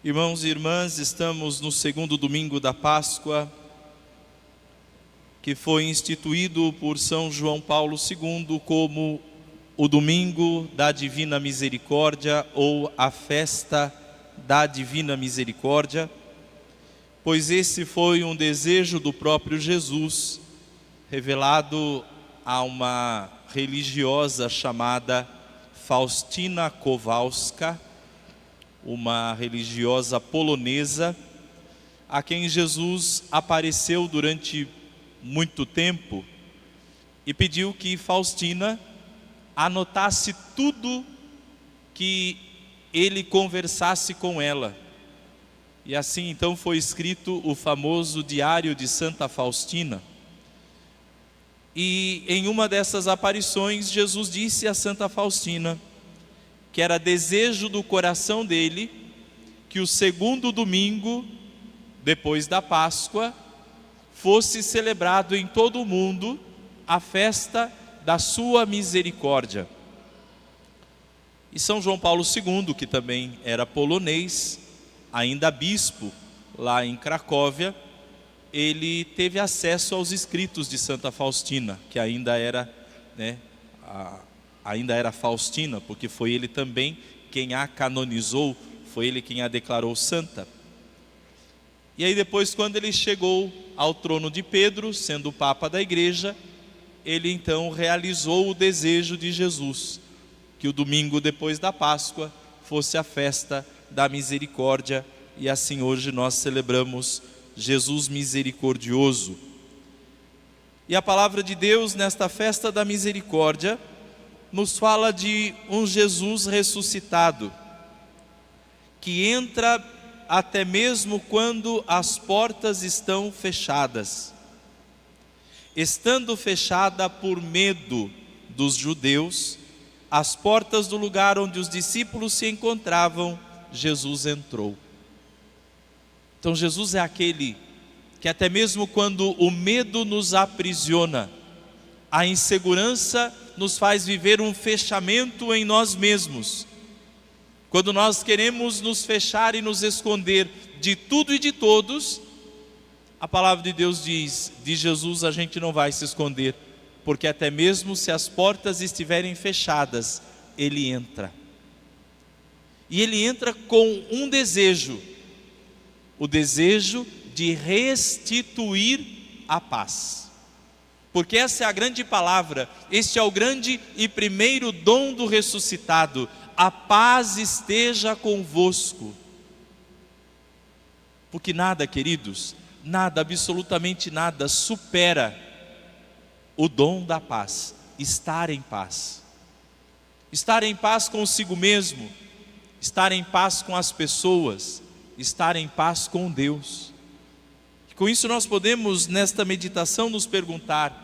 Irmãos e irmãs, estamos no segundo domingo da Páscoa, que foi instituído por São João Paulo II como o Domingo da Divina Misericórdia ou a Festa da Divina Misericórdia, pois esse foi um desejo do próprio Jesus, revelado a uma religiosa chamada Faustina Kowalska, uma religiosa polonesa, a quem Jesus apareceu durante muito tempo e pediu que Faustina anotasse tudo que ele conversasse com ela. E assim então foi escrito o famoso Diário de Santa Faustina. E em uma dessas aparições, Jesus disse a Santa Faustina que era desejo do coração dele que o segundo domingo, depois da Páscoa, fosse celebrado em todo o mundo a festa da sua misericórdia. E São João Paulo II, que também era polonês, ainda bispo lá em Cracóvia, ele teve acesso aos escritos de Santa Faustina, que ainda era Faustina, porque foi ele também quem a canonizou, foi ele quem a declarou santa. E aí depois, quando ele chegou ao trono de Pedro, sendo o Papa da Igreja, ele então realizou o desejo de Jesus, que o domingo depois da Páscoa fosse a festa da misericórdia, e assim hoje nós celebramos Jesus misericordioso. E a palavra de Deus nesta festa da misericórdia nos fala de um Jesus ressuscitado, que entra até mesmo quando as portas estão fechadas. Estando fechada por medo dos judeus, as portas do lugar onde os discípulos se encontravam, Jesus entrou. Então Jesus é aquele que até mesmo quando o medo nos aprisiona, a insegurança nos faz viver um fechamento em nós mesmos. Quando nós queremos nos fechar e nos esconder de tudo e de todos, a palavra de Deus diz, de Jesus a gente não vai se esconder, porque até mesmo se as portas estiverem fechadas, Ele entra. E Ele entra com um desejo, o desejo de restituir a paz. Porque essa é a grande palavra, este é o grande e primeiro dom do ressuscitado: a paz esteja convosco. Porque nada, queridos, nada, absolutamente nada, supera o dom da paz, estar em paz. Estar em paz consigo mesmo, estar em paz com as pessoas, estar em paz com Deus. E com isso nós podemos, nesta meditação, nos perguntar: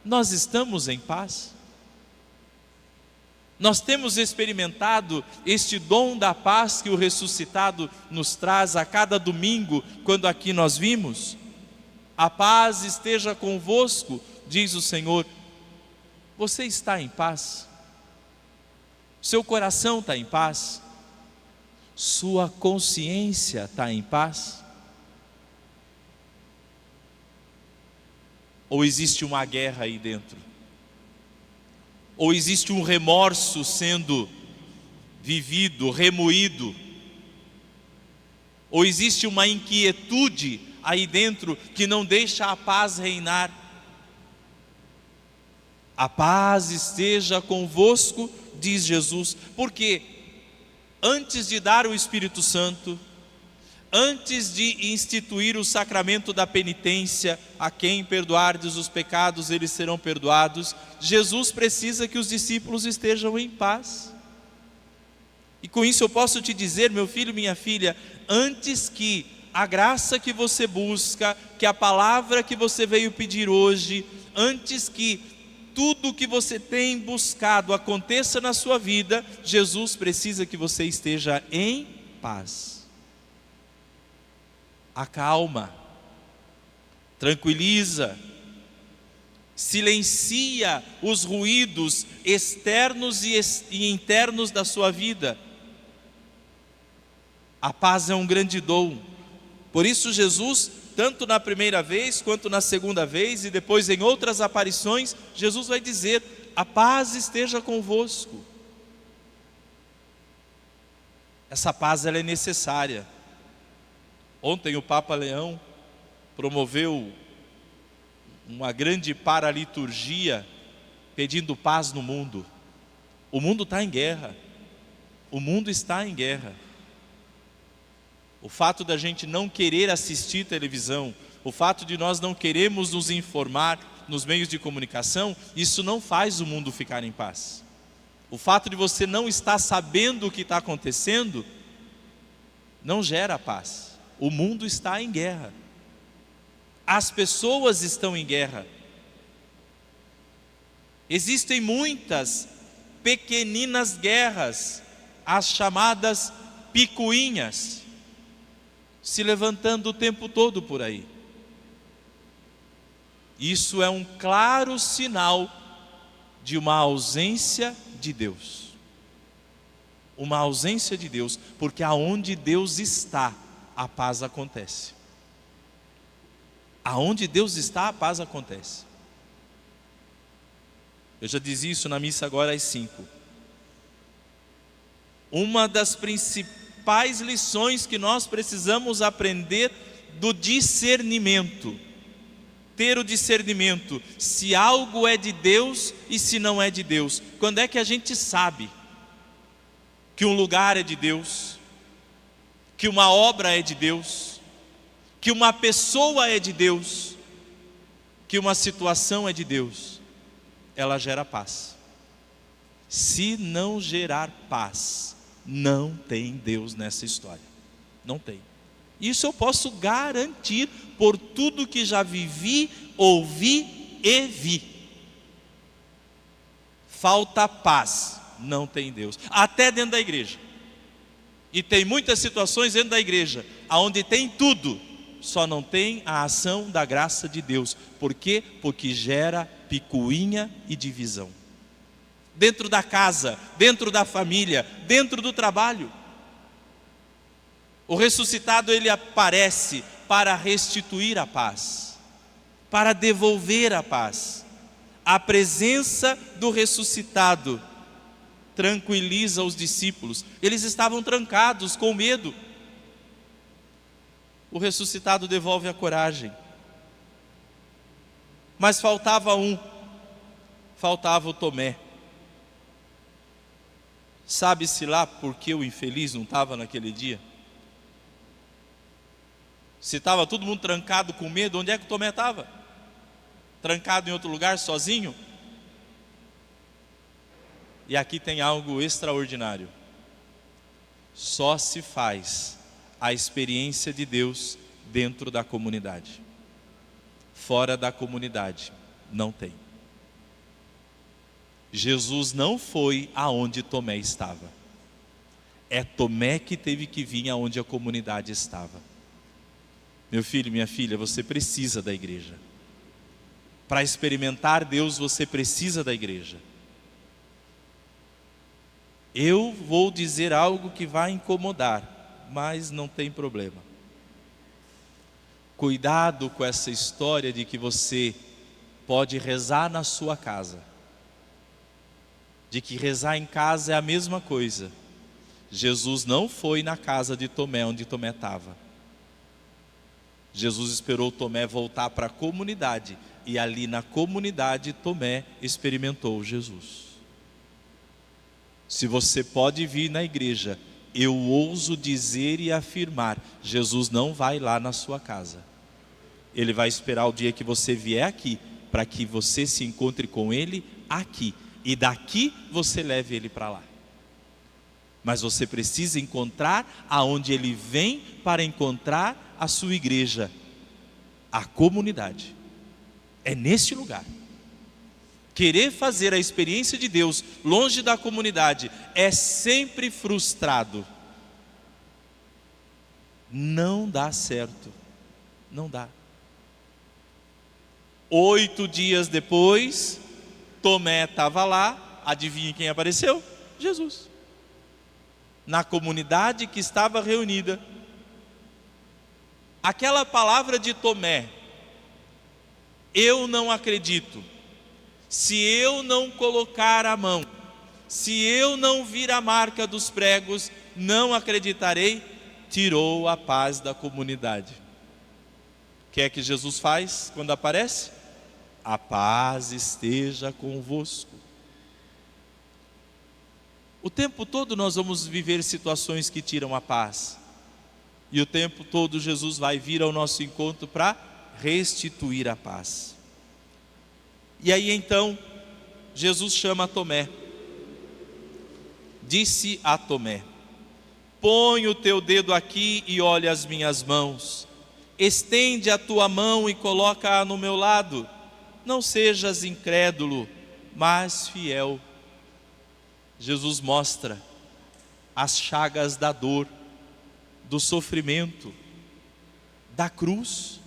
nós estamos em paz? Nós temos experimentado este dom da paz que o ressuscitado nos traz a cada domingo, quando aqui nós vimos? A paz esteja convosco, diz o Senhor. Você está em paz? Seu coração está em paz? Sua consciência está em paz? Ou existe uma guerra aí dentro? Ou existe um remorso sendo vivido, remoído? Ou existe uma inquietude aí dentro que não deixa a paz reinar? A paz esteja convosco, diz Jesus, porque antes de dar o Espírito Santo, antes de instituir o sacramento da penitência, a quem perdoardes os pecados, eles serão perdoados, Jesus precisa que os discípulos estejam em paz. E com isso eu posso te dizer, meu filho, minha filha, antes que a graça que você busca, que a palavra que você veio pedir hoje, antes que tudo que você tem buscado aconteça na sua vida, Jesus precisa que você esteja em paz. Acalma, tranquiliza, silencia os ruídos externos e internos da sua vida. A paz é um grande dom. Por isso Jesus, tanto na primeira vez quanto na segunda vez e depois em outras aparições, Jesus vai dizer: a paz esteja convosco. Essa paz ela é necessária. Ontem o Papa Leão promoveu uma grande paraliturgia pedindo paz no mundo. O mundo está em guerra. O mundo está em guerra. O fato da gente não querer assistir televisão, o fato de nós não queremos nos informar nos meios de comunicação, isso não faz o mundo ficar em paz. O fato de você não estar sabendo o que está acontecendo, não gera paz. O mundo está em guerra. As pessoas estão em guerra. Existem muitas pequeninas guerras, as chamadas picuinhas, se levantando o tempo todo por aí. Isso é um claro sinal de uma ausência de Deus. Uma ausência de Deus, porque aonde Deus está, a paz acontece. Aonde Deus está, a paz acontece. Eu já dizia isso na missa agora às 5. Uma das principais lições que nós precisamos aprender do discernimento. Ter o discernimento, se algo é de Deus e se não é de Deus. Quando é que a gente sabe que um lugar é de Deus, que uma obra é de Deus, que uma pessoa é de Deus, que uma situação é de Deus? Ela gera paz. Se não gerar paz, não tem Deus nessa história. Não tem. Isso eu posso garantir por tudo que já vivi, ouvi e vi. Falta paz, não tem Deus. Até dentro da igreja. E tem muitas situações dentro da igreja, onde tem tudo, só não tem a ação da graça de Deus. Por quê? Porque gera picuinha e divisão. Dentro da casa, dentro da família, dentro do trabalho. O ressuscitado ele aparece para restituir a paz, para devolver a paz. A presença do ressuscitado tranquiliza os discípulos. Eles estavam trancados com medo. O ressuscitado devolve a coragem. Mas faltava faltava o Tomé. Sabe-se lá por que o infeliz não estava naquele dia? Se estava todo mundo trancado com medo, onde é que o Tomé estava? Trancado em outro lugar, sozinho? E aqui tem algo extraordinário. Só se faz a experiência de Deus dentro da comunidade. Fora da comunidade, não tem. Jesus não foi aonde Tomé estava. É Tomé que teve que vir aonde a comunidade estava. Meu filho, minha filha, você precisa da igreja. Para experimentar Deus, você precisa da igreja. Eu vou dizer algo que vai incomodar, mas não tem problema. Cuidado com essa história de que você pode rezar na sua casa. De que rezar em casa é a mesma coisa. Jesus não foi na casa de Tomé, onde Tomé estava. Jesus esperou Tomé voltar para a comunidade, e ali na comunidade Tomé experimentou Jesus. Se você pode vir na igreja, eu ouso dizer e afirmar, Jesus não vai lá na sua casa. Ele vai esperar o dia que você vier aqui, para que você se encontre com Ele aqui, e daqui você leve Ele para lá. Mas você precisa encontrar aonde Ele vem para encontrar a sua igreja, a comunidade. É neste lugar. Querer fazer a experiência de Deus longe da comunidade é sempre frustrado. Não dá certo. Não dá. 8 dias depois, Tomé estava lá. Adivinha quem apareceu? Jesus. na comunidade que estava reunida, aquela palavra de Tomé: eu não acredito, se eu não colocar a mão, se eu não vir a marca dos pregos, não acreditarei, tirou a paz da comunidade. O que é que Jesus faz quando aparece? A paz esteja convosco. O tempo todo nós vamos viver situações que tiram a paz, e o tempo todo Jesus vai vir ao nosso encontro para restituir a paz. E aí então Jesus chama Tomé, disse a Tomé: põe o teu dedo aqui e olha as minhas mãos, estende a tua mão e coloca-a no meu lado, não sejas incrédulo, mas fiel. Jesus mostra as chagas da dor, do sofrimento, da cruz.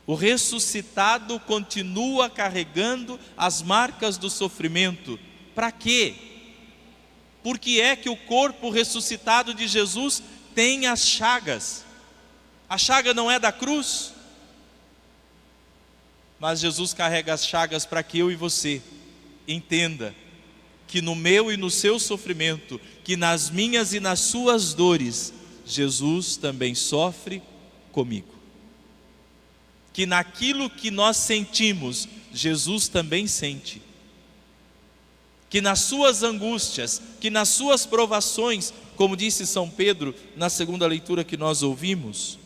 O ressuscitado continua carregando as marcas do sofrimento. Para quê? Por que é que o corpo ressuscitado de Jesus tem as chagas? A chaga não é da cruz? Mas Jesus carrega as chagas para que eu e você entenda que no meu e no seu sofrimento, que nas minhas e nas suas dores, Jesus também sofre comigo. Que naquilo que nós sentimos, Jesus também sente. Que nas suas angústias, que nas suas provações, como disse São Pedro na segunda leitura que nós ouvimos,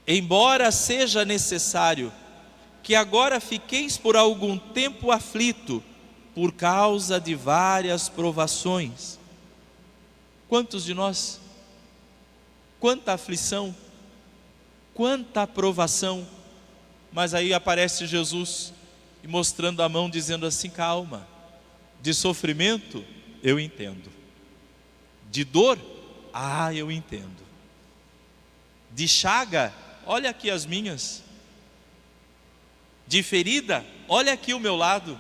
embora seja necessário que agora fiqueis por algum tempo aflito, por causa de várias provações. Quantos de nós? Quanta aflição, quanta provação, mas aí aparece Jesus e mostrando a mão, dizendo assim: calma, de sofrimento eu entendo, de dor, eu entendo, de chaga, olha aqui as minhas, de ferida, olha aqui o meu lado.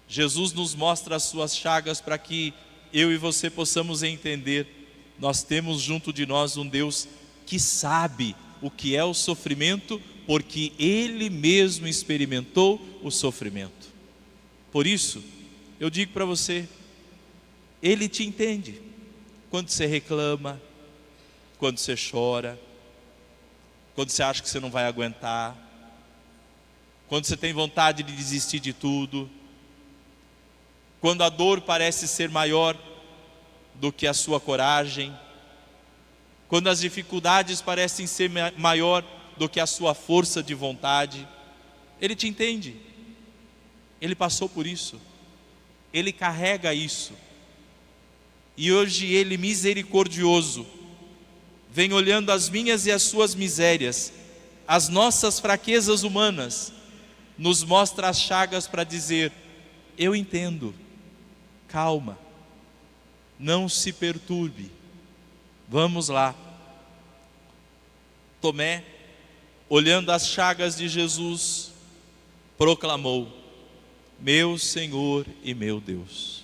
Jesus nos mostra as suas chagas para que eu e você possamos entender, nós temos junto de nós um Deus que sabe o que é o sofrimento, porque Ele mesmo experimentou o sofrimento. Por isso, eu digo para você, Ele te entende, quando você reclama, quando você chora, quando você acha que você não vai aguentar, quando você tem vontade de desistir de tudo, quando a dor parece ser maior do que a sua coragem, quando as dificuldades parecem ser maior do que a sua força de vontade, Ele te entende, Ele passou por isso, Ele carrega isso, e hoje Ele, misericordioso, vem olhando as minhas e as suas misérias, as nossas fraquezas humanas, nos mostra as chagas para dizer: eu entendo, calma, não se perturbe, vamos lá. Tomé, olhando as chagas de Jesus, proclamou: meu Senhor e meu Deus.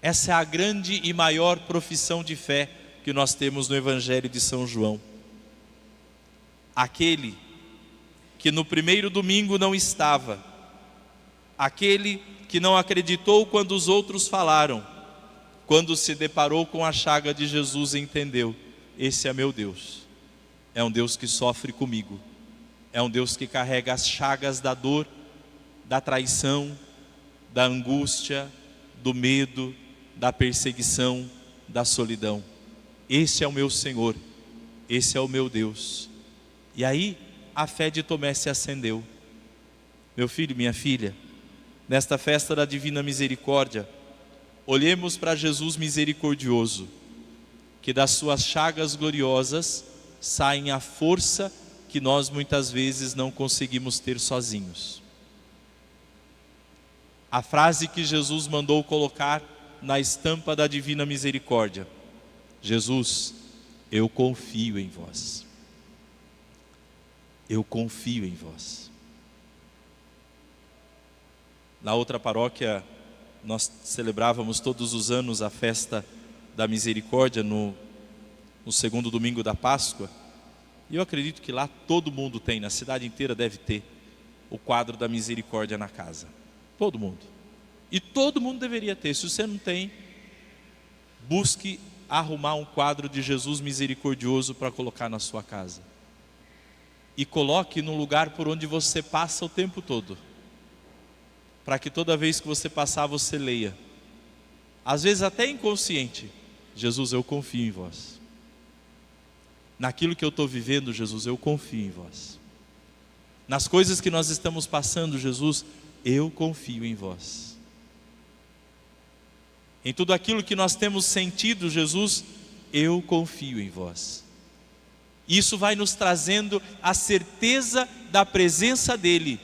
Essa é a grande e maior profissão de fé que nós temos no Evangelho de São João. Aquele que no primeiro domingo não estava, aquele que não acreditou quando os outros falaram, quando se deparou com a chaga de Jesus, entendeu: esse é meu Deus, é um Deus que sofre comigo, é um Deus que carrega as chagas da dor, da traição, da angústia, do medo, da perseguição, da solidão. Esse é o meu Senhor, esse é o meu Deus. E aí a fé de Tomé se acendeu. Meu filho, minha filha, nesta festa da Divina Misericórdia, olhemos para Jesus misericordioso, que das suas chagas gloriosas saem a força que nós muitas vezes não conseguimos ter sozinhos. A frase que Jesus mandou colocar na estampa da Divina Misericórdia: Jesus, eu confio em vós. Eu confio em vós. Na outra paróquia, nós celebrávamos todos os anos a festa da misericórdia no segundo domingo da Páscoa. E eu acredito que lá todo mundo tem, na cidade inteira deve ter o quadro da misericórdia na casa. Todo mundo. E todo mundo deveria ter. Se você não tem, busque arrumar um quadro de Jesus misericordioso para colocar na sua casa. E coloque no lugar por onde você passa o tempo todo, para que toda vez que você passar você leia, às vezes até inconsciente: Jesus, eu confio em vós. Naquilo que eu estou vivendo, Jesus, eu confio em vós. Nas coisas que nós estamos passando, Jesus, eu confio em vós. Em tudo aquilo que nós temos sentido, Jesus, eu confio em vós. Isso vai nos trazendo a certeza da presença dEle,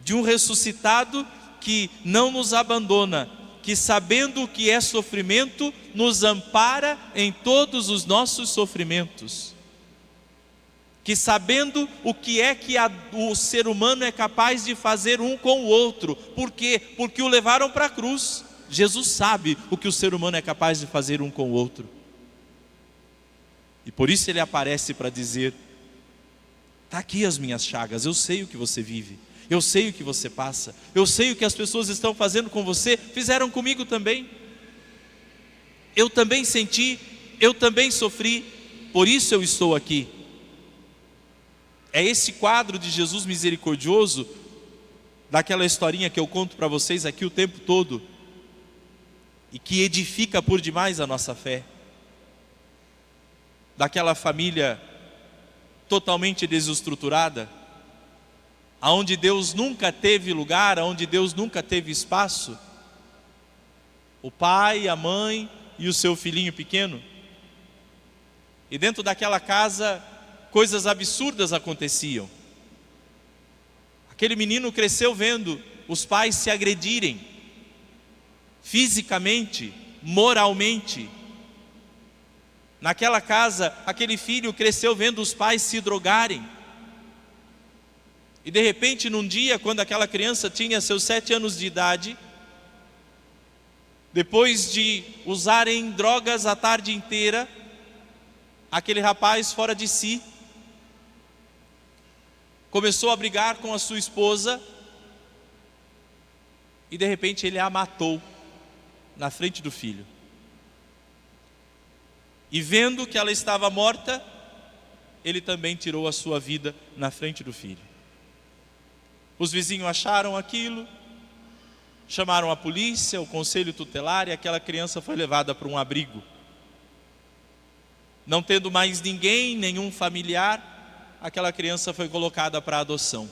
de um ressuscitado que não nos abandona, que sabendo o que é sofrimento, nos ampara em todos os nossos sofrimentos, que sabendo o que é que o ser humano é capaz de fazer um com o outro. Por quê? Porque o levaram para a cruz. Jesus sabe o que o ser humano é capaz de fazer um com o outro, e por isso Ele aparece para dizer: está aqui as minhas chagas, eu sei o que você vive, eu sei o que você passa, eu sei o que as pessoas estão fazendo com você, fizeram comigo também. Eu também senti, eu também sofri, por isso eu estou aqui. É esse quadro de Jesus misericordioso, daquela historinha que eu conto para vocês aqui o tempo todo, e que edifica por demais a nossa fé. Daquela família totalmente desestruturada, aonde Deus nunca teve lugar, aonde Deus nunca teve espaço. O pai, a mãe e o seu filhinho pequeno. E dentro daquela casa, coisas absurdas aconteciam. Aquele menino cresceu vendo os pais se agredirem, fisicamente, moralmente. Naquela casa, aquele filho cresceu vendo os pais se drogarem. E de repente, num dia, quando aquela criança tinha seus 7 anos de idade, depois de usarem drogas a tarde inteira, aquele rapaz fora de si começou a brigar com a sua esposa, e de repente ele a matou na frente do filho. E vendo que ela estava morta, ele também tirou a sua vida na frente do filho. Os vizinhos acharam aquilo, chamaram a polícia, o conselho tutelar, e aquela criança foi levada para um abrigo. Não tendo mais ninguém, nenhum familiar, aquela criança foi colocada para adoção.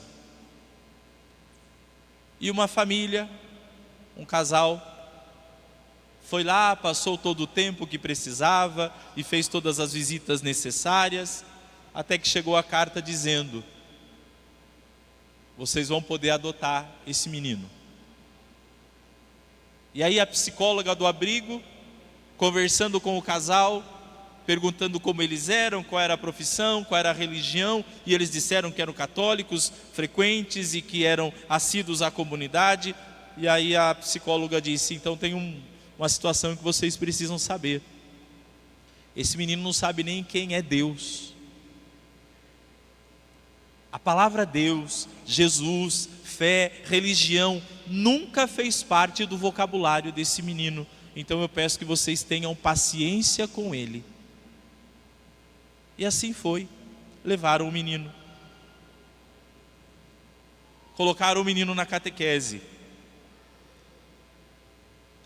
E uma família, um casal, foi lá, passou todo o tempo que precisava e fez todas as visitas necessárias, até que chegou a carta dizendo: vocês vão poder adotar esse menino. E aí a psicóloga do abrigo, conversando com o casal, perguntando como eles eram, qual era a profissão, qual era a religião, e eles disseram que eram católicos frequentes e que eram assíduos à comunidade. E aí a psicóloga disse: então tem uma situação que vocês precisam saber. Esse menino não sabe nem quem é Deus. A palavra Deus, Jesus, fé, religião, nunca fez parte do vocabulário desse menino. Então eu peço que vocês tenham paciência com ele. E assim foi. Levaram o menino, colocaram o menino na catequese.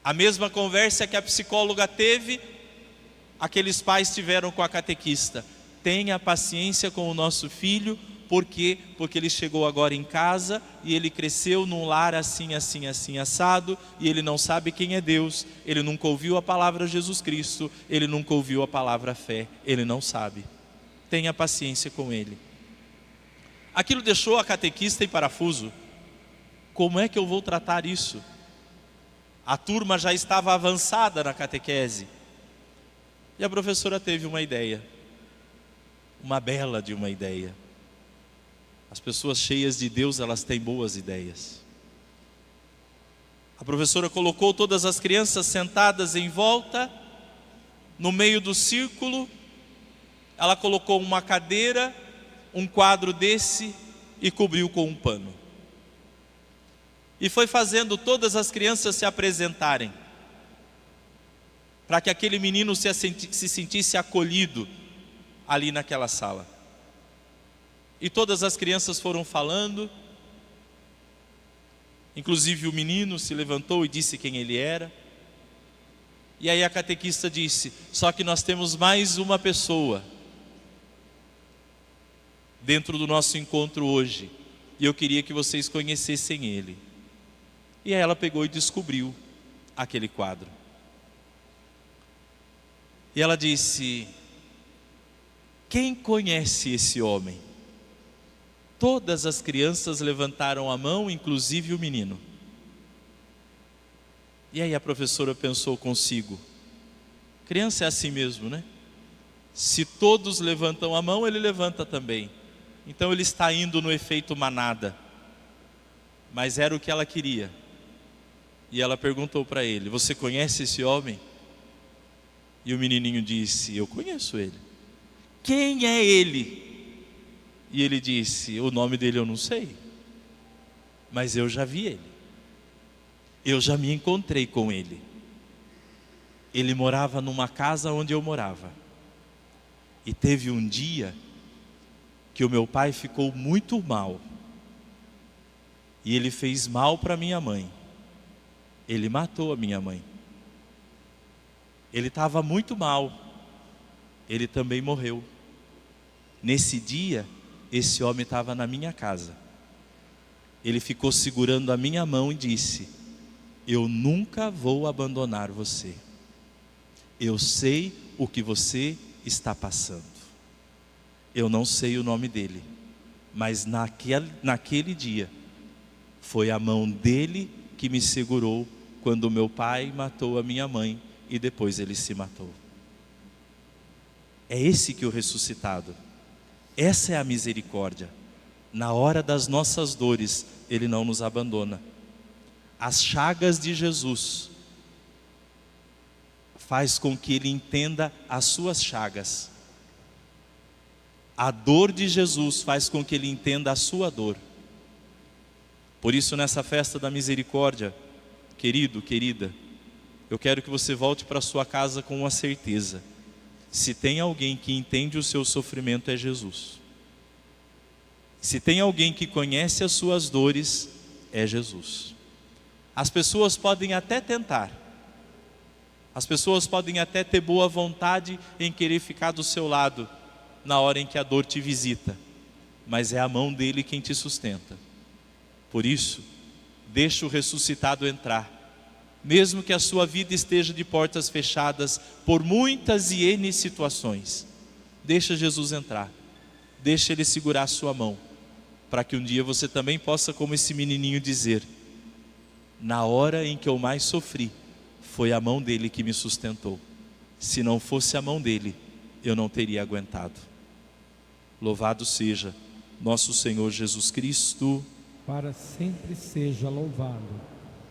A mesma conversa que a psicóloga teve, aqueles pais tiveram com a catequista: tenha paciência com o nosso filho. Por quê? Porque ele chegou agora em casa e ele cresceu num lar assim, assim, assim, assado, e ele não sabe quem é Deus, ele nunca ouviu a palavra Jesus Cristo, ele nunca ouviu a palavra fé, ele não sabe. Tenha paciência com ele. Aquilo deixou a catequista em parafuso. Como é que eu vou tratar isso? A turma já estava avançada na catequese. E a professora teve uma ideia, uma bela de uma ideia. As pessoas cheias de Deus, elas têm boas ideias. A professora colocou todas as crianças sentadas em volta, no meio do círculo. Ela colocou uma cadeira, um quadro desse e cobriu com um pano. E foi fazendo todas as crianças se apresentarem, para que aquele menino se sentisse acolhido ali naquela sala. E todas as crianças foram falando, inclusive o menino se levantou e disse quem ele era. E aí a catequista disse: só que nós temos mais uma pessoa dentro do nosso encontro hoje, e eu queria que vocês conhecessem ele. E aí ela pegou e descobriu aquele quadro. E ela disse: quem conhece esse homem? Todas as crianças levantaram a mão, inclusive o menino. E aí a professora pensou consigo: criança é assim mesmo, né? Se todos levantam a mão, ele levanta também. Então ele está indo no efeito manada. Mas era o que ela queria. E ela perguntou para ele: você conhece esse homem? E o menininho disse: eu conheço ele. Quem é ele? E ele disse: o nome dele eu não sei, mas eu já vi ele. Eu já me encontrei com ele. Ele morava numa casa onde eu morava. E teve um dia que o meu pai ficou muito mal. E ele fez mal para minha mãe. Ele matou a minha mãe. Ele estava muito mal. Ele também morreu. Nesse dia, esse homem estava na minha casa. Ele ficou segurando a minha mão e disse: eu nunca vou abandonar você. Eu sei o que você está passando. Eu não sei o nome dele, mas naquele dia, foi a mão dele que me segurou quando meu pai matou a minha mãe e depois ele se matou. É esse que o ressuscitado, essa é a misericórdia. Na hora das nossas dores, ele não nos abandona. As chagas de Jesus faz com que ele entenda as suas chagas. A dor de Jesus faz com que ele entenda a sua dor. Por isso, nessa festa da misericórdia, querido, querida, eu quero que você volte para sua casa com uma certeza: se tem alguém que entende o seu sofrimento, é Jesus. Se tem alguém que conhece as suas dores, é Jesus. As pessoas podem até tentar, as pessoas podem até ter boa vontade em querer ficar do seu lado na hora em que a dor te visita, mas é a mão dele quem te sustenta. Por isso, deixa o ressuscitado entrar, mesmo que a sua vida esteja de portas fechadas por muitas e N situações. Deixa Jesus entrar, deixa ele segurar a sua mão, para que um dia você também possa, como esse menininho, dizer: na hora em que eu mais sofri, foi a mão dele que me sustentou. Se não fosse a mão dele, eu não teria aguentado. Louvado seja nosso Senhor Jesus Cristo. Para sempre seja louvado.